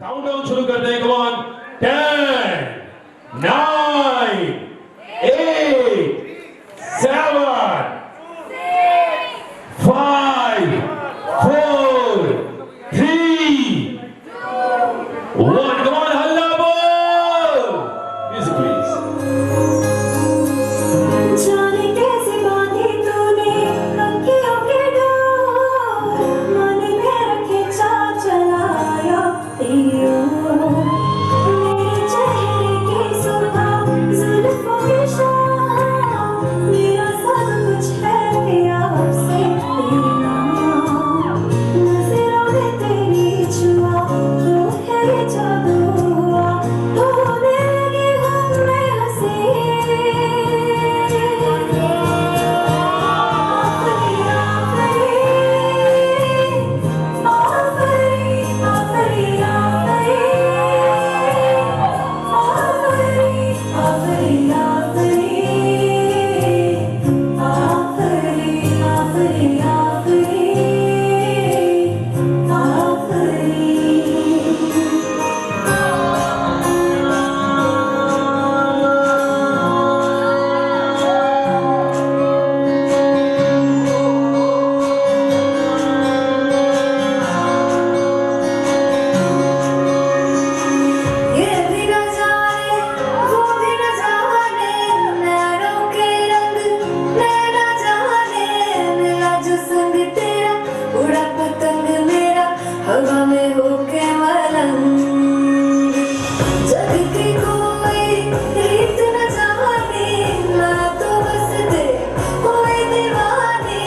Countdown शुरू करते हैं, कम ऑन। 10, 9, 8, 7, 5, 4, 3, 1, come on, हल्ला बोल। Music please। जाने कैसे बांधी तूने अँखियों के डोर, मन में रखे चलाया तेरी ओर। मेरे चेहरे की सुबह जुल्फों की शाम, मेरा सब कुछ है तेरा से तेरे नाम। नज़रों ने तेरी छुआ तो है ये जादू हुआ, होने लगी हम में हंसी। हवा में होके मलंग, जग की कोई रीत न जाने, मैं तो बस दे कोई दीवानी।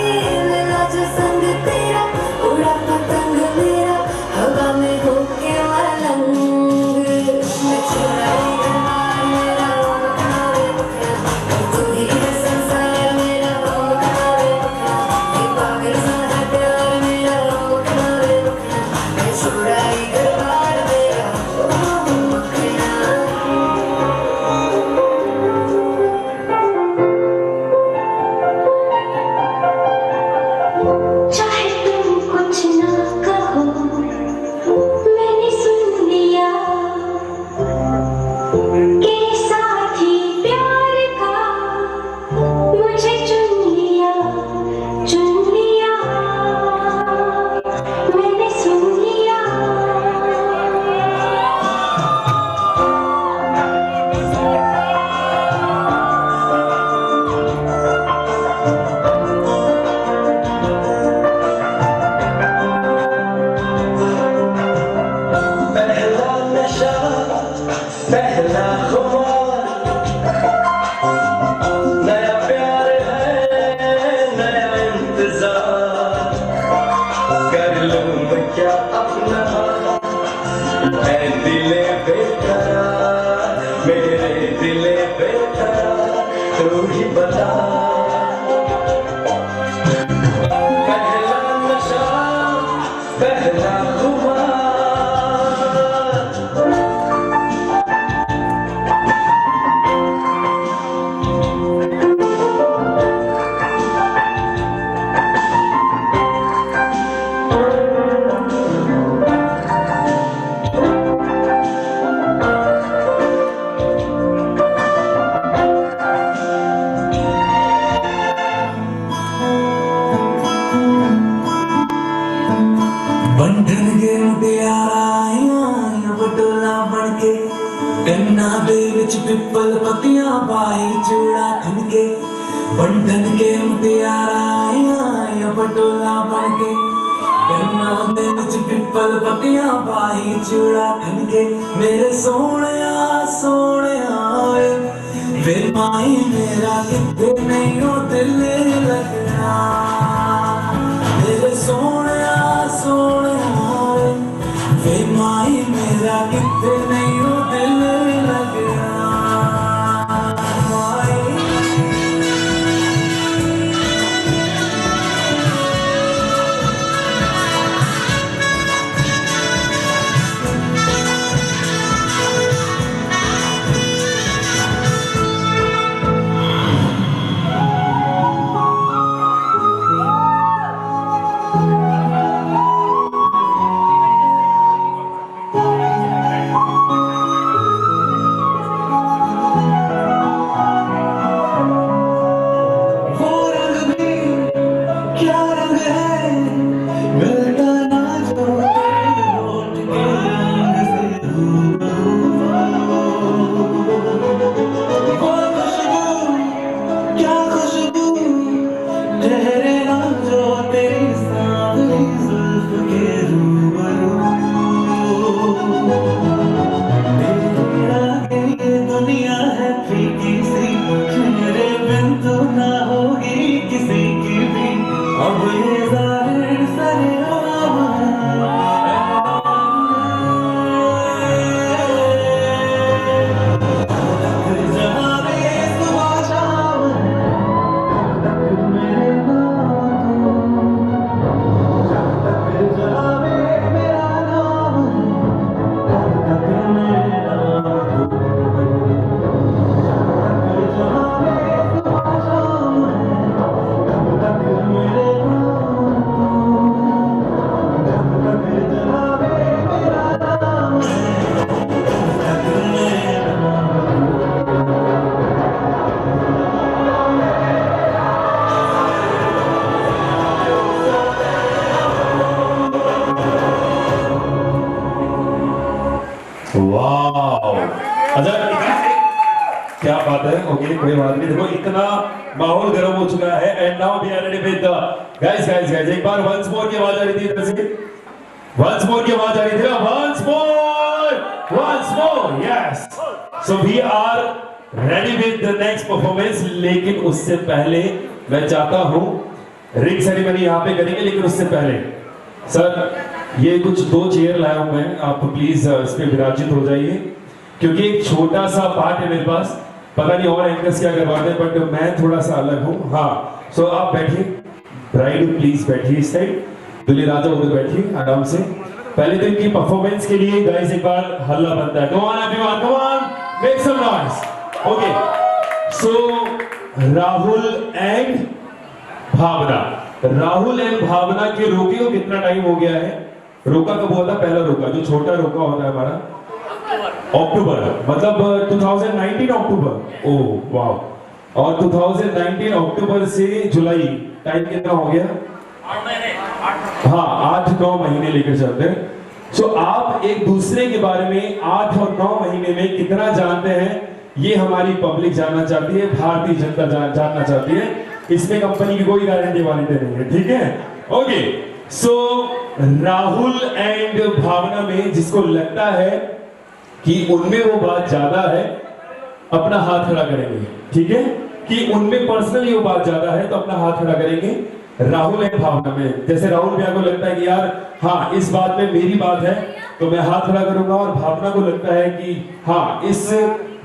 मिला जो संग तेरा उड़ा पतंग मेरा, हवा में होके मलंग। मैं चुराई घरबार मेरा वो खावे बखरा, तू ही है संसार मेरा वो खावे बखरा। ये पागल सा है प्यार मेरा वो खावे बखरा, मैं चुराई घरबार मेरा वो बखरा। चाहे तुम कुछ ना कहो, मैंने सुन लिया कि साथी प्यार का मुझे चुन लिया, मैंने सुन लिया। पहला नशा पहला खुमार, नया प्यार है नया इंतजार। कर लूं मैं क्या अपना ऐ दिले बेकरार, मेरे दिले बेकरार, तू ही बता। पहला नशा पहला खुमार, बंधन के मुटियारा आइयां बटोला बनके, कन्ना दे विच पिपल पत्तियां पाई चूड़ा खनके। बंधन के मुटियारा आइयां बटोला बनके, कन्ना दे विच पिपल पत्तियां पाई चूड़ा खनके। मेरे सोहणिया सोहणिया वे माई मेरा किते नहीं हो दिल लगना। मेरे सोहणिया सोहणिया वे माई मेरा किते नहीं हो दिल लगना। तेरे आगे ये दुनिया है फीकी सी, मेरे बिन तो ना होगी किसी की भी। अब ये जाहिर सरेआम है, जहाँ भी सुबह शाम है, तक मेरे नाम तू, जहाँ भी मेरा नाम है, तक मेरे नाम तू, जहाँ भी सुबह शाम है, तक मेरे नाम तू, जहाँ भी मेरा नाम है, तक मेरे नाम। वाओ, अच्छा क्या बात है। ओके, कोई बात नहीं। देखो इतना माहौल गर्म हो चुका है and now we are ready with the guys guys guys. एक बार वंस मोर की आवाज आ रही थी इधर से, वंस मोर की आवाज आ रही थी, once more yes. So we are ready with the next performance, लेकिन उससे पहले मैं चाहता हूं रिंग सेरेमनी यहां पे करेंगे, लेकिन उससे पहले सर ये कुछ 2 चेयर लाया हूं मैं, आप प्लीज इस पे विराजित हो जाइए, क्योंकि एक छोटा सा पार्ट है मेरे पास। पता नहीं और एंकर्स क्या करवाते हैं, बट मैं थोड़ा सा अलग हूं। हाँ, सो आप बैठिए, ब्राइड प्लीज बैठिए इस साइड, दूल्हे राजा उधर बैठिए आराम से। पहले दिन की परफॉर्मेंस के लिए गाइस एक बार हल्ला बनता है। Come on everyone, come on, make some noise. Okay, so Rahul and Bhavna, Rahul and Bhavna के रोके को कितना टाइम हो गया है? रोका कब हुआ था? पहला रोका जो छोटा रोका होता है हमारा अक्टूबर, मतलब 2019 अक्टूबर। ओह वाह। और 2019 अक्टूबर से जुलाई, टाइम कितना हो गया? हाँ, 8-9 महीने लेकर चलते हैं। सो आप एक दूसरे के बारे में 8 और 9 महीने में कितना जानते हैं, ये हमारी पब्लिक जानना चाहती है, भारतीय जनता जानना चाहती है। इसमें कंपनी की कोई गारंटी वारंटी नहीं है, ठीक है? Okay, so Rahul and Bhavna में जिसको लगता है कि उनमें वो बात ज्यादा है, अपना हाथ खड़ा करेंगे, ठीक है? कि उनमें पर्सनली वो बात ज्यादा है तो अपना हाथ खड़ा करेंगे। राहुल एंड भावना में, जैसे राहुल भैया को लगता है कि यार हाँ इस बात में मेरी बात है तो मैं हाथ खड़ा करूंगा, और भावना को लगता है कि हाँ इस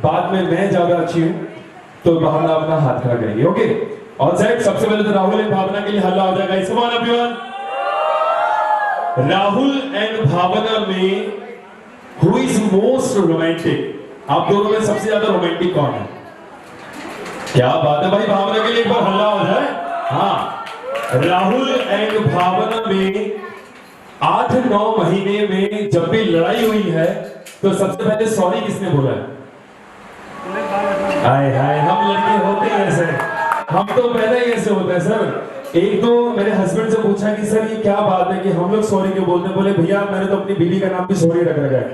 बात में मैं ज्यादा अच्छी हूं तो भावना अपना हाथ खड़ा करेंगे। ओके, और साइड सबसे पहले तो राहुल एंड भावना के लिए हल्ला हो जाएगा। Come on everyone, Rahul and Bhavna में हु इज मोस्ट रोमांटिक? आप दोनों में सबसे ज्यादा रोमांटिक कौन है? क्या बात है भाई, भावना के लिए एक बार हल्ला हो जाए। हाँ, राहुल एंड भावना में 8-9 महीने में जब भी लड़ाई हुई है तो सबसे पहले सॉरी किसने बोला है? हाय हाय, हम लड़के होते हैं ऐसे, हम तो पहले ही ऐसे होते हैं सर। एक तो मेरे हस्बैंड से पूछा कि सर ये क्या बात है कि हम लोग सॉरी क्यों बोलते हैं? बोले भैया मैंने तो अपनी बीवी का नाम भी सॉरी रख रखा है।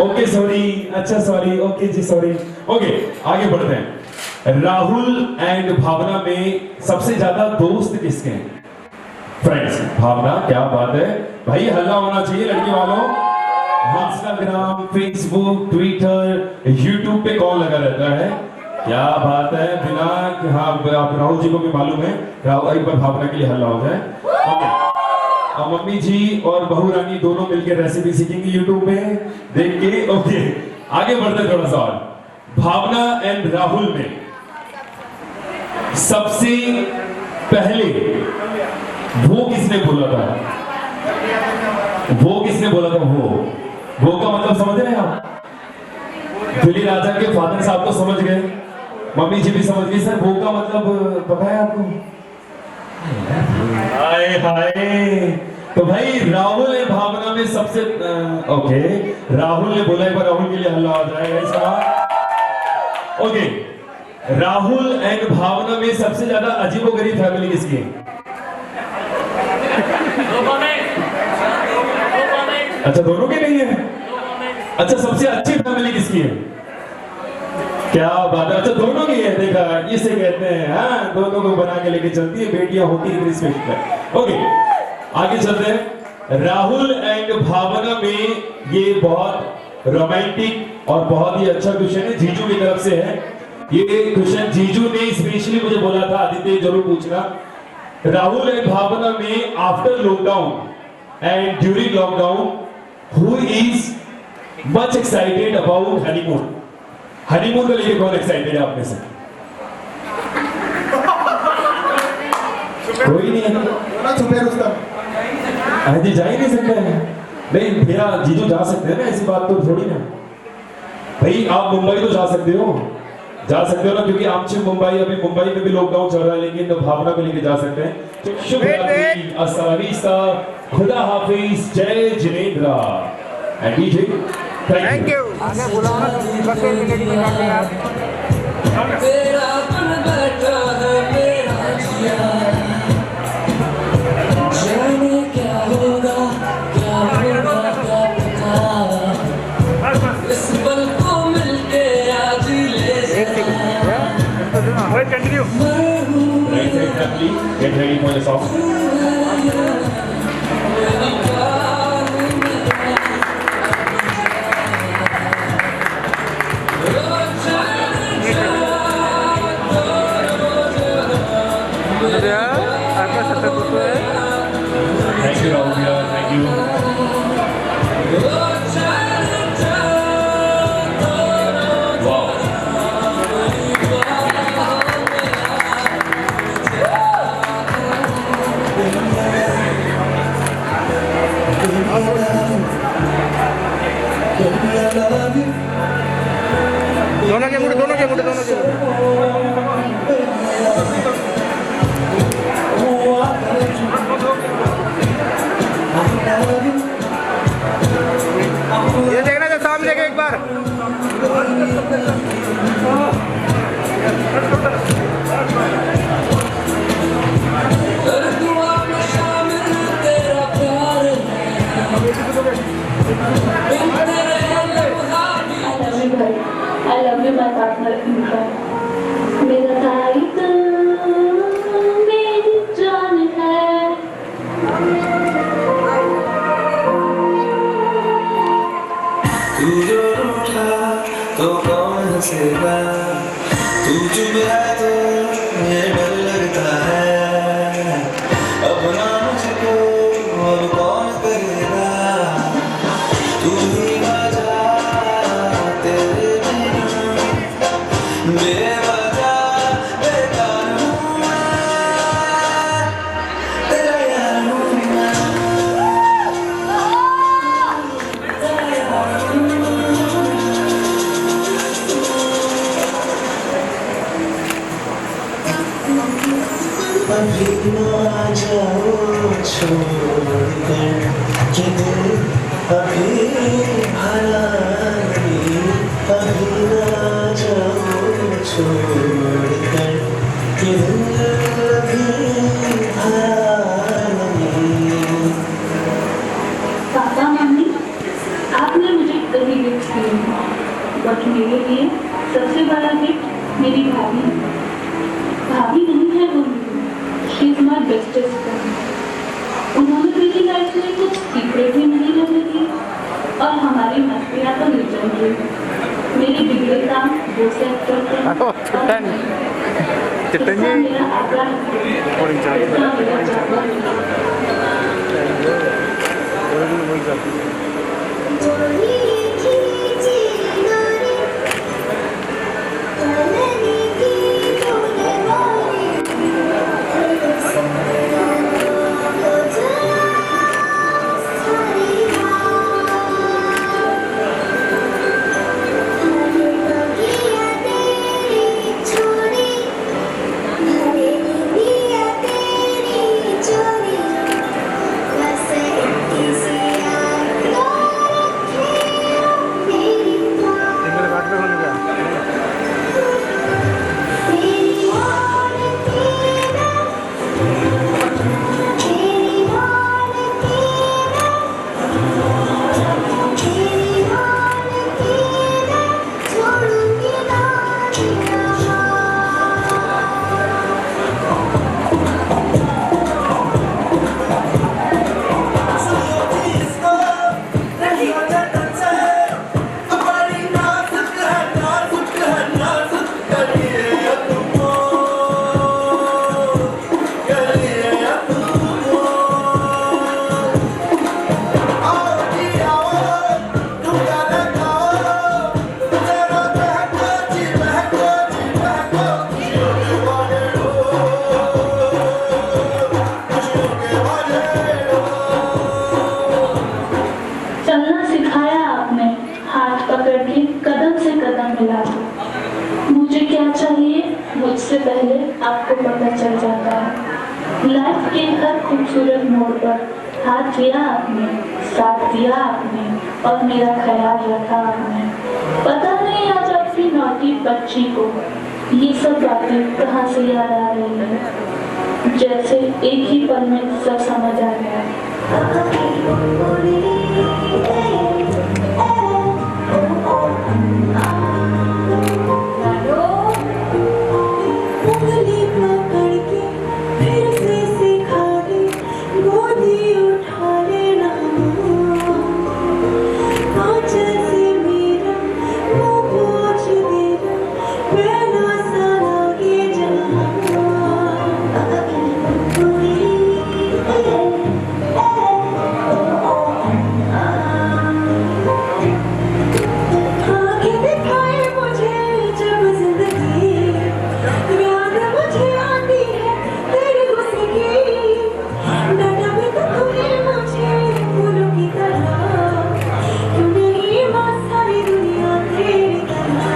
ओके सॉरी, अच्छा सॉरी, ओके जी सॉरी। ओके, आगे बढ़ते हैं। राहुल एंड भावना में सबसे ज्यादा दोस्त किसके हैं? फ्रेंड्स। भावना, क्या बात है भाई, हल्ला होना चाहिए लड़की वालों। इंस्टाग्राम, फेसबुक, ट्विटर, यूट्यूब पे कौन लगा रहता है? क्या बात है, बिना हाँ आप राहुल जी को भी मालूम है। राहुल, एक बार भावना के लिए हल्ला हो जाए। ओके, मम्मी जी और बहू रानी दोनों मिलकर रेसिपी सीखेंगे यूट्यूब में देख के। ओके, आगे बढ़ते थोड़ा सा और। भावना एंड राहुल में सबसे पहले वो किसने बोला था? वो किसने बोला था? वो का मतलब समझ रहे हैं आप? दिल्ली राजा के फादर साहब तो समझ गए, मम्मी जी भी समझ गई। सर वो का मतलब पता है आपको? हाय हाय, तो भाई राहुल एंड भावना में सबसे ओके, राहुल ने बोला, एक बार राहुल के लिए हल्ला हो जाएगा इस बार। ओके, राहुल एंड भावना में सबसे ज्यादा अजीबोगरीब फैमिली किसकी है? अच्छा, दोनों की नहीं है? अच्छा, सबसे अच्छी फैमिली किसकी है? क्या बात है, अच्छा दोनों की है। देखा, इसे कहते हैं हाँ, दोनों को बना के लेके चलती है, बेटियां होती है रिस्पेक्ट है। ओके, आगे चलते हैं। राहुल एंड भावना में ये बहुत रोमांटिक और बहुत ही अच्छा क्वेश्चन है, जीजू की तरफ से है ये क्वेश्चन। जीजू ने स्पेशली मुझे बोला था आदित्य जरूर पूछना। राहुल एंड भावना में after lockdown and during lockdown who is much excited about honeymoon? Honeymoon को लेके कौन एक्साइटेड है आप में से? कोई नहीं है। छुपे रुस्तम जी जा ही नहीं सकते हैं। नहीं भैया जीजू जा सकते हैं ना, ऐसी बात तो थोड़ी ना। भाई आप मुंबई तो जा सकते हो ना, क्योंकि आमची मुंबई, अभी मुंबई में भी लॉकडाउन चल रहा है, लेकिन तो भावना को लेके जा सकते हैं। शुभ रात्रि, अस्सलाम, खुदा हाफिज, जय Jinendra and DJ. Thank you. आगे बुलाओ ना, बस 1 मिनट में निकाल लें आप। तेरा बन बैठा है मेरा जिया, जाने क्या होगा क्या पता, इस पल को मिलके आज ही ले जा। Continue. Right side family, get ready for the song. आपका सत्तर कुछ है। Thank you Rahul भैया, thank you. Wow. दोनों के मुड़, दोनों के मुड़, दोनों के मुड़। ये देखना जो सामने के एक बार। कर दुआ में शामिल तेरा प्यार है, बिन तेरे लम्हा भी I love you my partner Inka. मेरा ताई तो मेरी जान है। तू जो रूठा तो कौन हंसेगा, तू चुप है तो ये डर लगता है, अपना मुझको और कौन करेगा, तू ही वजह तेरे बिना बेवजह बेकार हूँ मैं, तेरा यार हूँ मैं। अभी ना जाओ छोड़कर कि दिल अभी भरा नहीं, अभी ना जाओ छोड़कर कि दिल अभी भरा नहीं। पापा मम्मी आपने मुझे कभी गिफ्ट किए हैं, बट मेरे लिए सबसे बड़ा गिफ्ट मेरी भाभी नहीं है वो, she is my bestest friend. उन्होंने मेरी लाइफ में कुछ सीक्रेट भी नहीं रहने दी और हमारी मस्तियाँ तो लेजेंडरी। मेरे बिगड़े काम वो सेट करते हैं चिट्टन जी। मेरा आगा मेरा जागा। मिला दो। मुझे क्या चाहिए मुझसे पहले आपको पता चल जाता है। लाइफ के हर खूबसूरत मोड़ पर हाथ दिया आपने, साथ दिया आपने और मेरा ख्याल रखा आपने। पता नहीं आज आपकी नौटी बच्ची को ये सब बातें कहाँ से याद आ रही है, जैसे एक ही पल में सब समझ आ गया। उंगली पकड़ के फिर से सिखा दे, गोदी उठा लेना। आंचल से मेरा मुंह पोंछ देना, पहला सा लगे आंखें दिखाए मुझे जब जिंदगी, याद मुझे आती है तेरे गुस्से की। डांटा भी तो तूने मुझे फूलों की तरह, क्यों नहीं माँ सारी दुनिया तेरी तरह।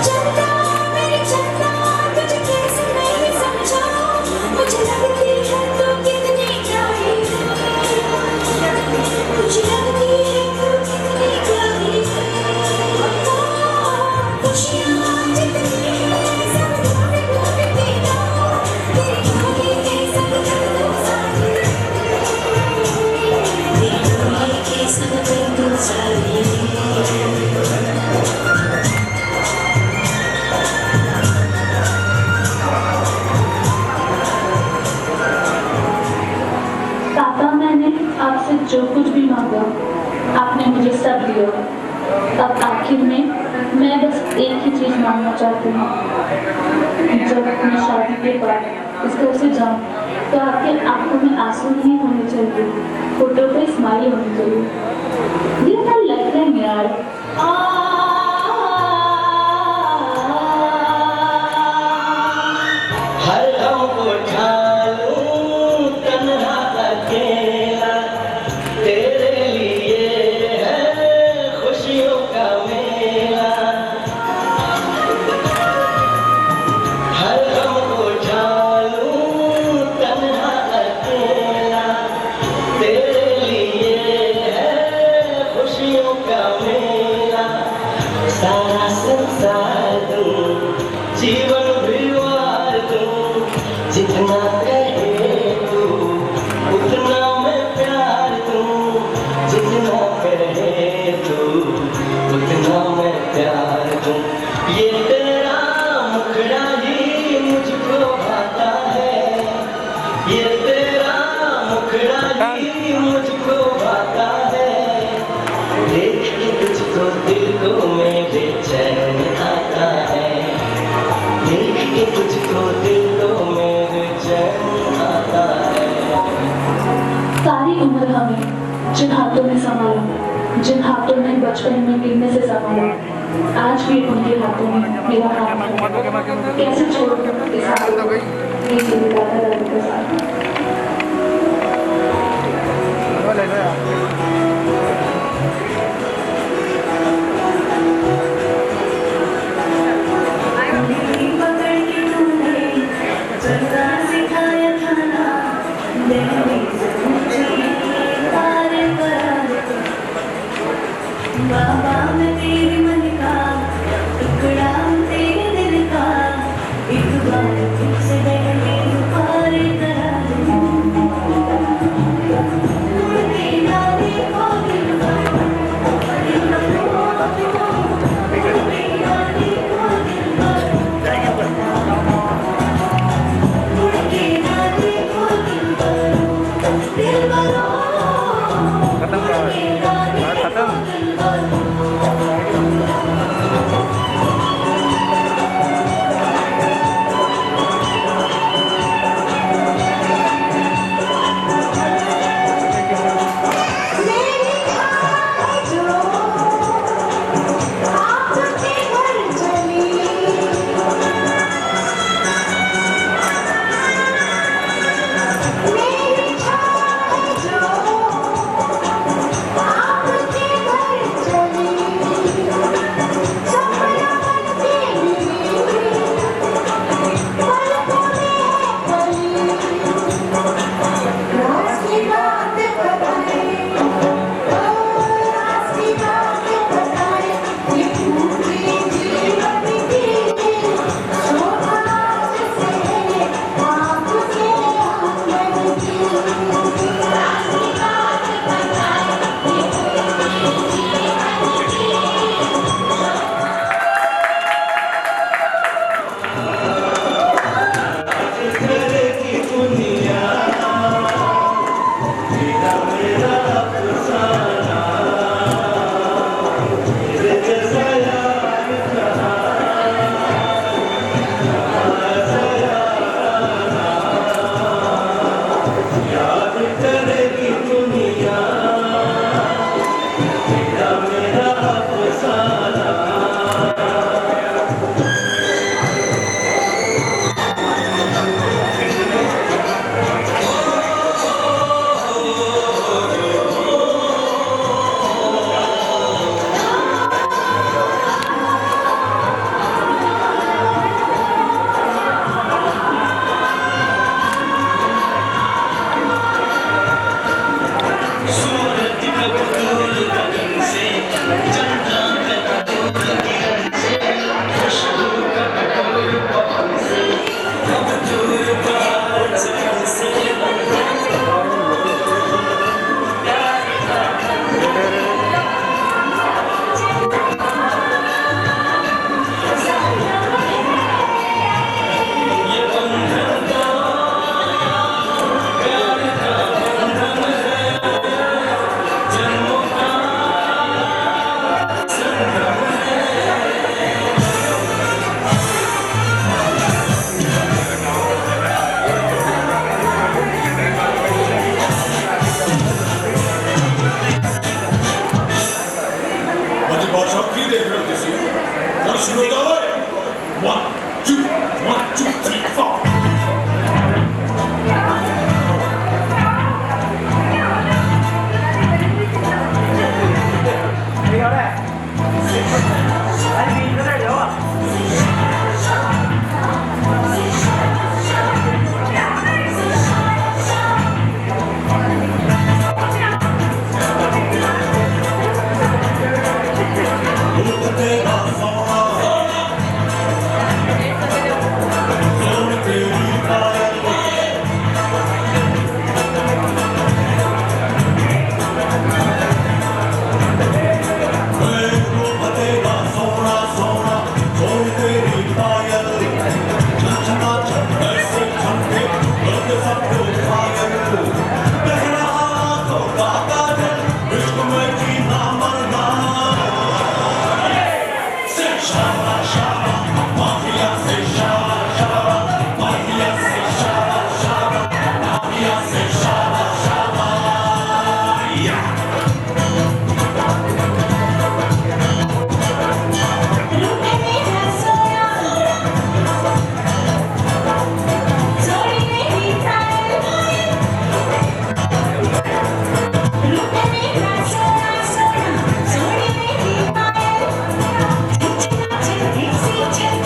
चंदा मेरी चंदा, तुझे कैसे नहीं समझाऊं, मुझे लगती है तू कितनी प्यारी, मुझे लगती है तू कितनी प्यारी। खुशियाँ जितनी हैं सब ढूंढ ढूंढ के लाऊं, तेरी होली के सब कर दो सारी, तेरी होली के सब कर दो सारी। पापा, मैंने आपसे जो कुछ भी मांगा आपने मुझे सब दिया। अब आखिर में मैं बस एक ही चीज मांगना चाहती हूँ, जब मैं शादी के बाद इस घर से जाऊँ तो आपके आंखों में आंसू नहीं होने चाहिए, फोटो पे स्माइल होनी चाहिए। ये क्या लगता है यार। हर गम को ठालूं तन्हा अकेला, तेरे लिए है खुशियों का मेला। हर गम को ठालूं तन्हा अकेला, तेरे लिए है खुशियों का मेला। सारा संसार दूं, जीवन भी वार दूं, जितना कहे तू उतना मैं प्यार दूं, जितना कहे तू उतना मैं प्यार दूं। ये तेरा मुखड़ा ही मुझको भाता है, ये तेरा मुखड़ा ही मुझको भाता है। देख के तुझको दिल को मेरे चैन आता है, देख के तुझको दिल को मेरे चैन आता है। सारी उम्र हमें जिन हाथों में संभाला, जिन हाथों ने बचपन में गिरने से संभाला, आज भी उनके हाथों में मेरा हाथ है। कैसे छोड़ इस हाथ को, ये मेरे दादा दादी के साथ। पकड़ के तूने चलना सिखाया था ना, देवी से मुझे पार करा दे। बाबा मैं तेरे मन का टुकड़ा हूँ, तेरे दिल का एक बार फिर से पहले पार करा दे। Check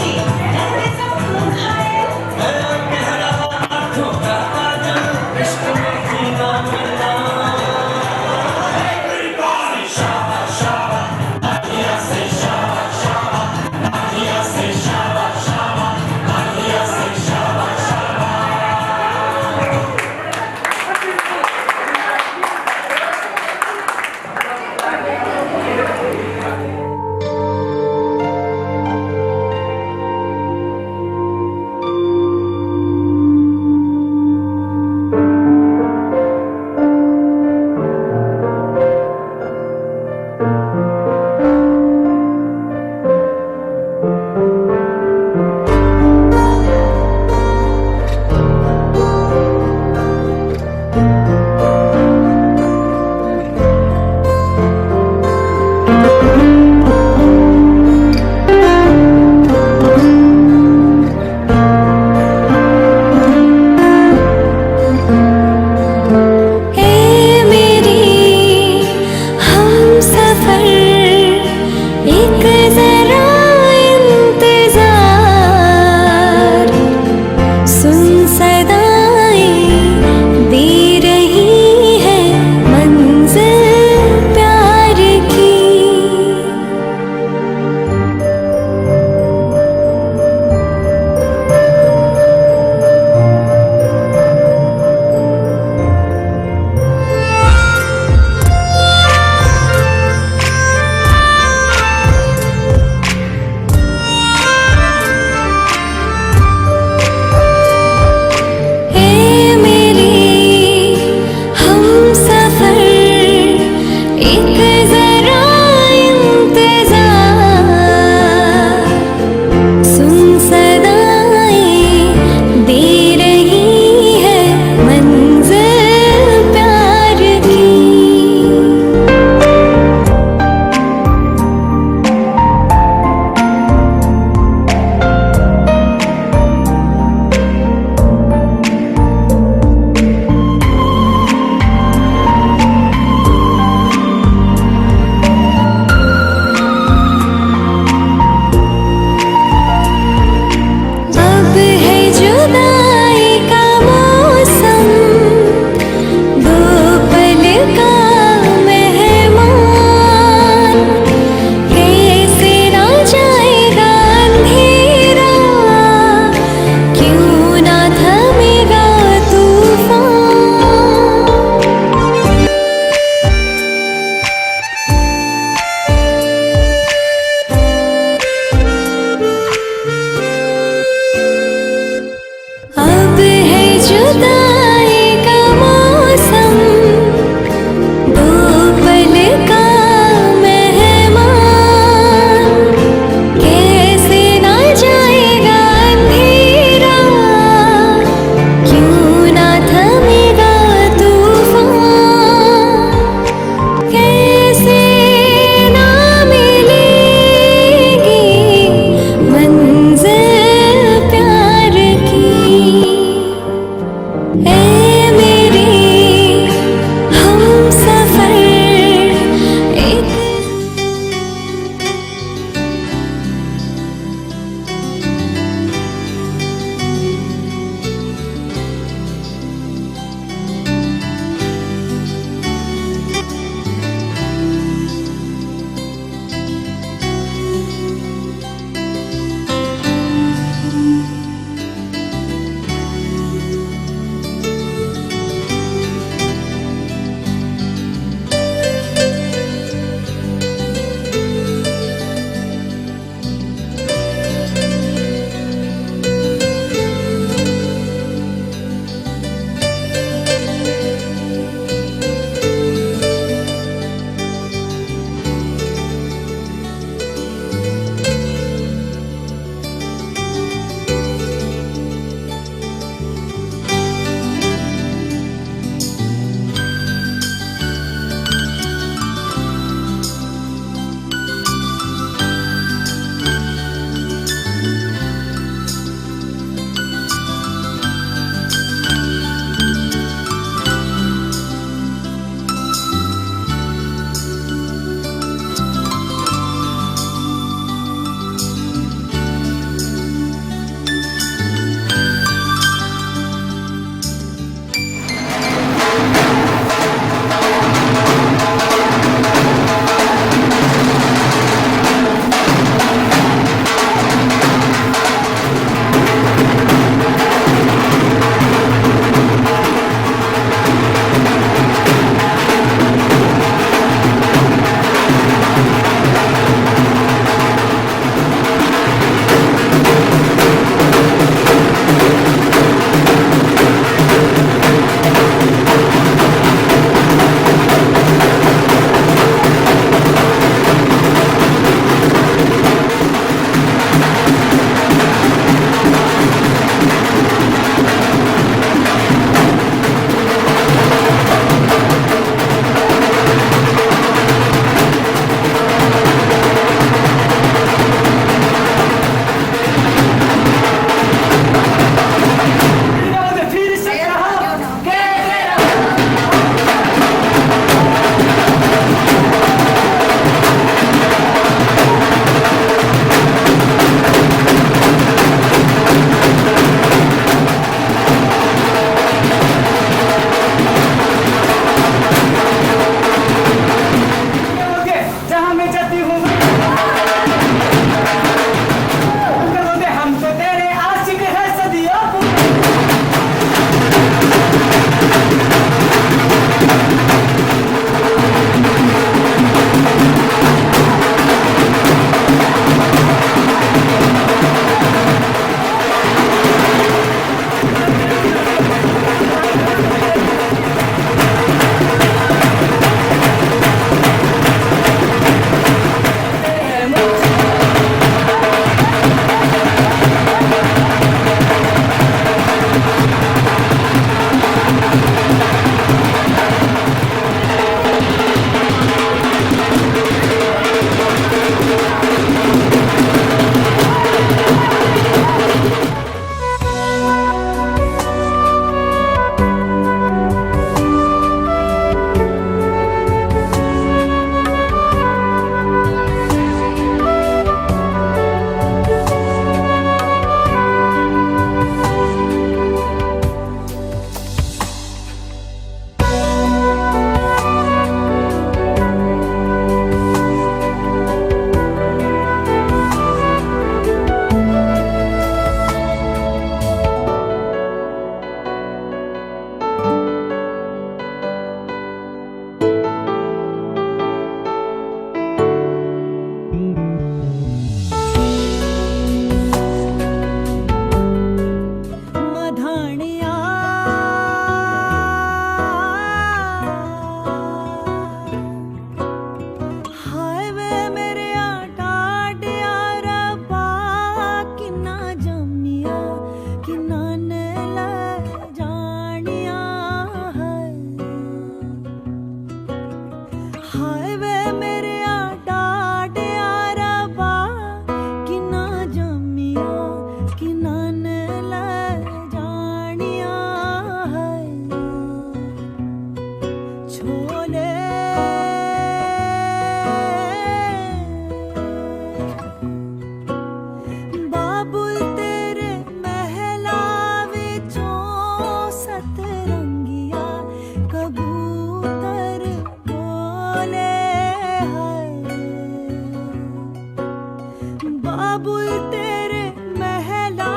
बाबुल तेरे महला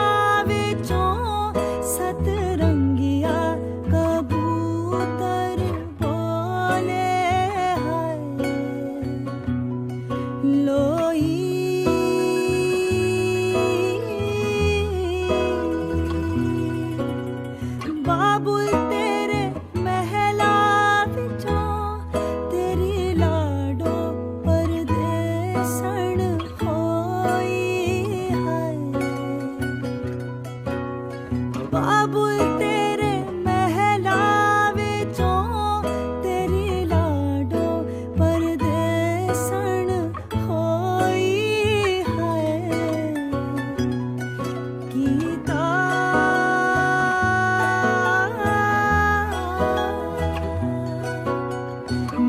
विचों सतरंगिया कबूतर बोले हाय लोई बाबुल तेरे महला विचों तेरी लाडो परदेसण होई हाय बाबुल तेरे महला विचों तेरी लाडो परदेसण होई हाय गीता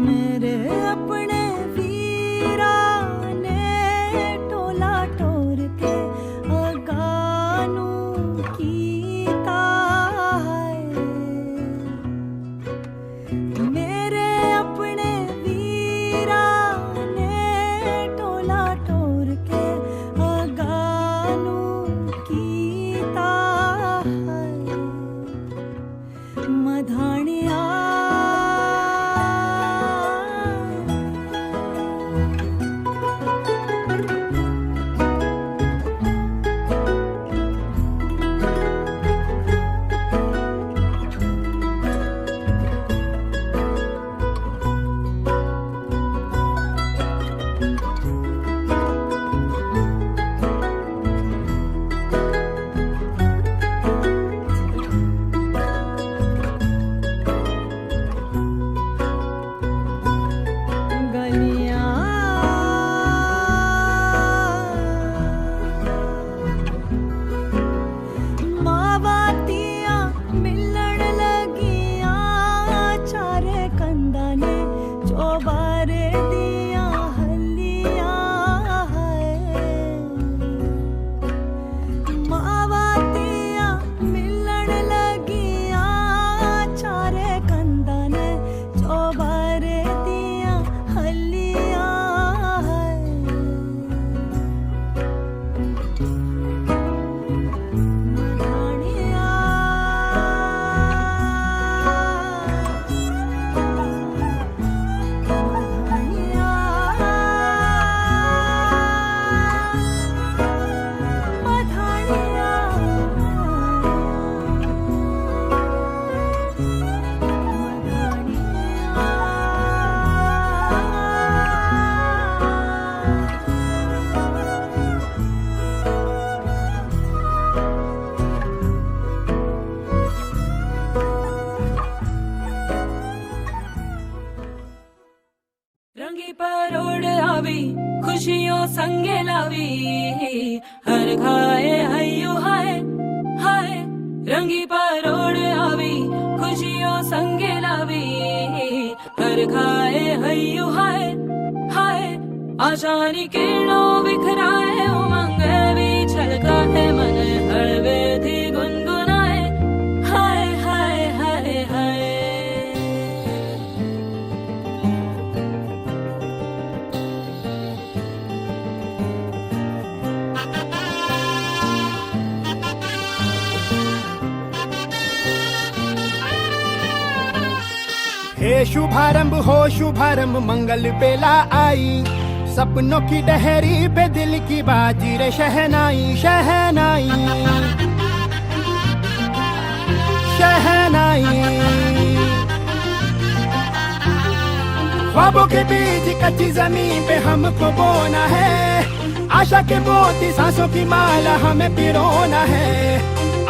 मेरे अपने वीरा ने टोला टोर के अगानू कीता है मेरे अपने वीरा ने टोला टोर के अगानू कीता है मधानिया गलियां मावातियां मिलण लगियां चारे कंदा ने चौबारे दियां हलियां है मावातियां मिलण लगियां चारे कंदा ने चौबारे दियां हलियां है मधानिया मधानिया रंगी परोड़ आवी खुशियों संगे लावी हर खाए हयो हाय हाय रंगी परोड़ आवी खुशियों संगे लावी हर खाए हयो हाय हाय आशानी किरणों बिखराए उमंग भी छलका है मन हड़वे थी गुनगुनाए हाय हाय हाय हाय हे शुभारंभ हो शुभारंभ मंगल बेला आई सपनों की डहरी पे दिल की बाजी रे शहनाई शहनाई शहनाई ख्वाबों के बीज कच्ची जमीन पे हमको बोना है आशा के मोती सांसों की माला हमें पिरोना है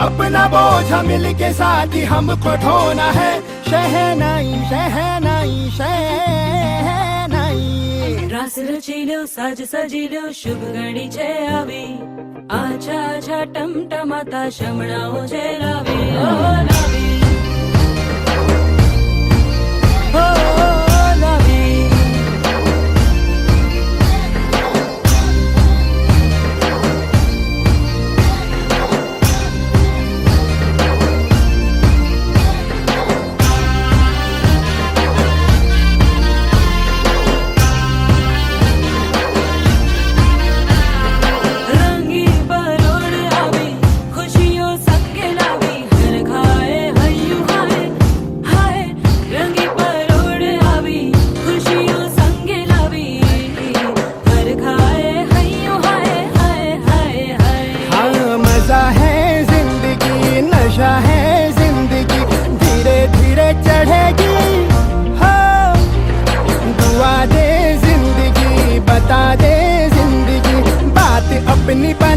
अपना बोझ मिल के साथ ही हमको ढोना है शहनाई शहनाई शहनाई रास रचिलो साज सजिलो शुभ घड़ी छे आवी आछा आछा टमटमाता शमणाओ छे लावी ओ लावी ओ लावी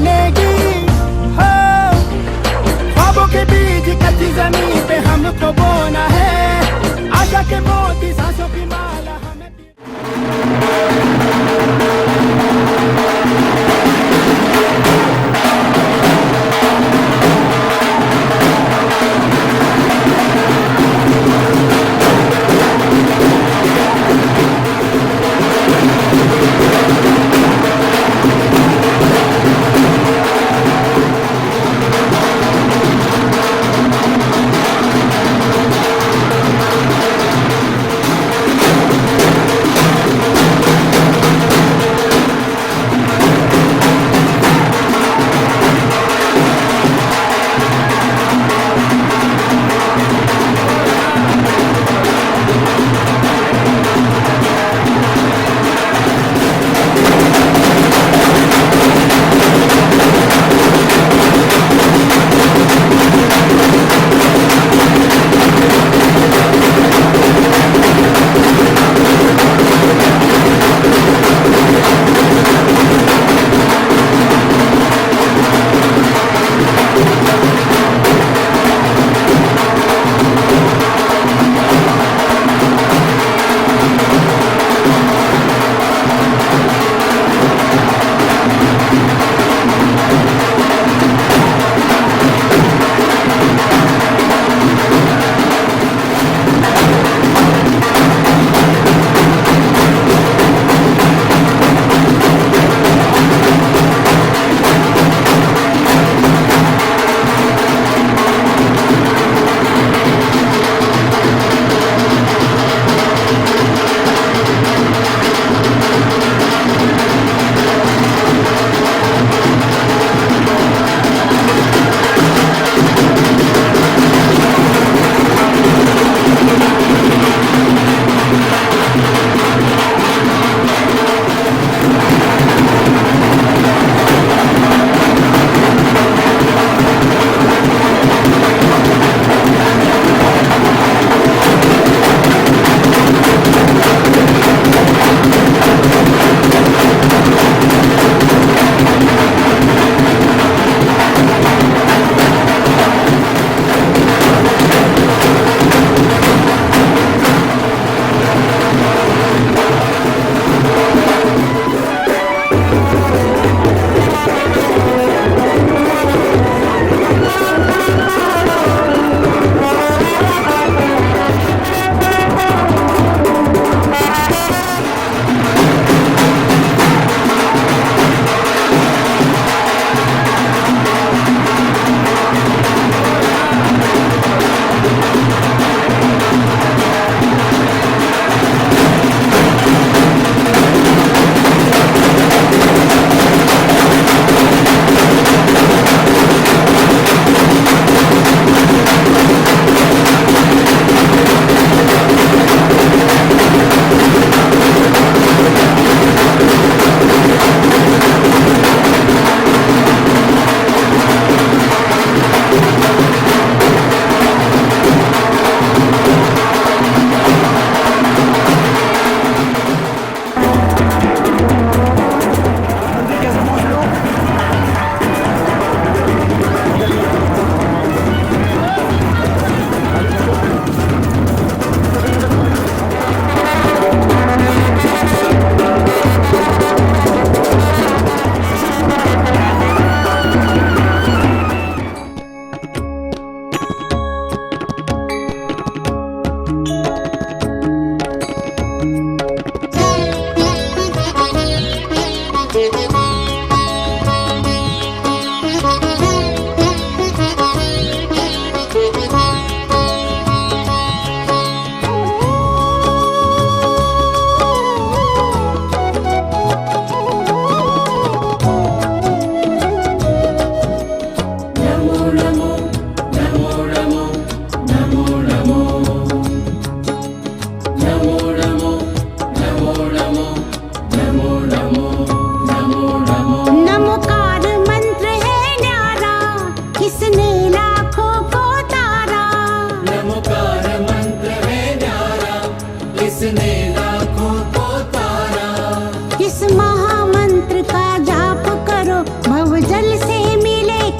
बनेगी हो। ख्वाबों के बीज कच्ची जमीन पे हमको बोना है, आशा के मोती सांसों की माला हमें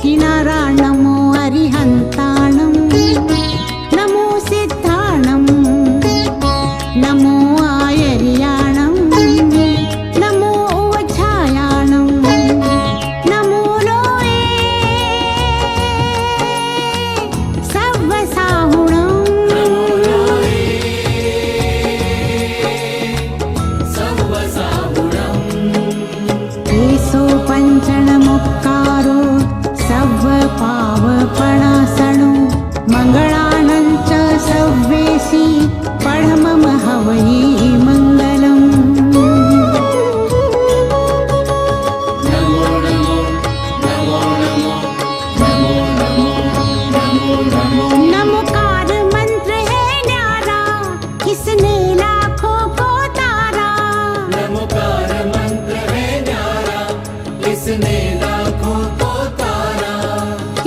किनारा नमो अरिहन्ताणं नमो सिद्धाणं नमो आयर्याणं नमो उवच्छायाणं नमो लोये सव्वसाहुणं केशो पञ्चणमुक्कारो सव्वपावपणासणो मङ्गलानं च सव्वेसि पढमम हवै मङ्गलम् नमोकार मंत्र है न्यारा किसने लाखों को तारा नमोकार मंत्र है न्यारा किसने लाखों को तारा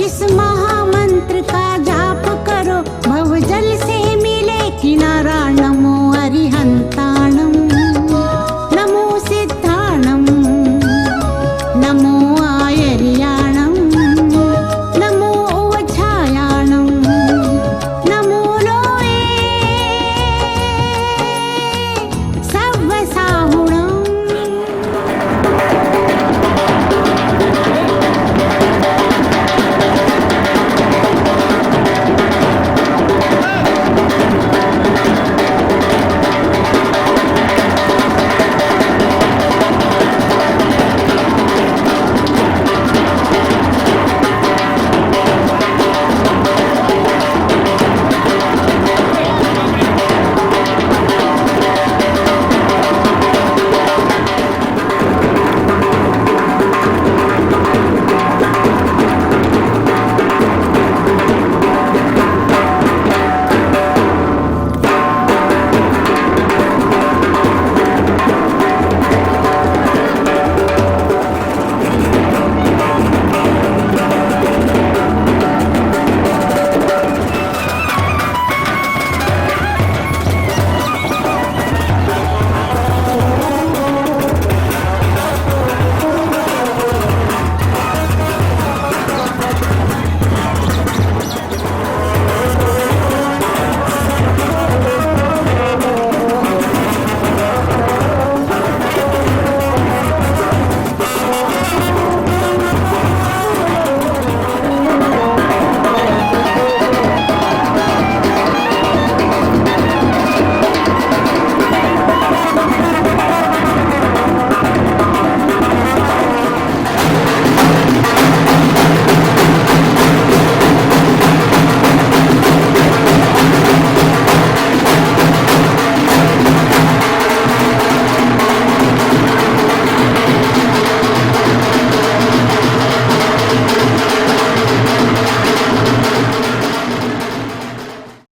इस महामंत्र का जाप करो भवजल से मिले किनारा नमो अरिहन्ताणं नमो सिद्धाणं नमो आयर्या